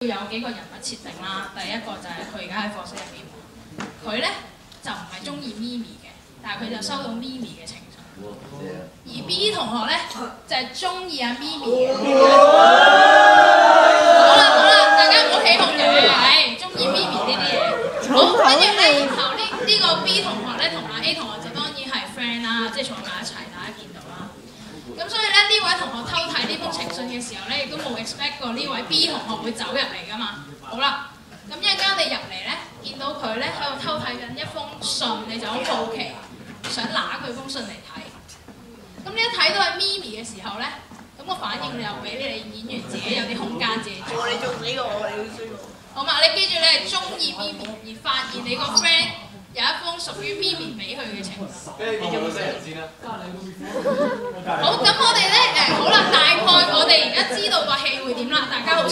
有幾個人物設定啦，第一個就係佢而家喺課室入邊，佢咧就唔係中意咪咪嘅，但係佢就收到咪咪嘅情緒。而 B 同學咧就係中意阿咪咪嘅。好啦，大家唔好起哄嘅，係中意咪咪呢啲嘢。好，跟住咧，然後呢個 B 同學咧同阿 A 同學就當然係 friend 啦，即係坐埋一齊，大家見到啦。咁所以咧，呢位同學偷睇呢封情信嘅時候咧，亦都冇 expect 過呢位 B 同學會走入嚟噶嘛。好啦，咁一陣間你入嚟咧，見到佢咧喺度偷睇緊一封信，你就好好奇，想拿佢封信嚟睇。咁你一睇到係咪咪嘅時候咧，咁個反應又俾你哋演員自己有啲空間自己做。你做呢個，你好衰喎。好嘛，你記住你係中意咪咪，而發現你個 friend 有一封屬於咪咪俾佢嘅情信。你見到新人先啦。好，咁我哋咧好啦，大概我哋而家知道個戲會點啦，大家好。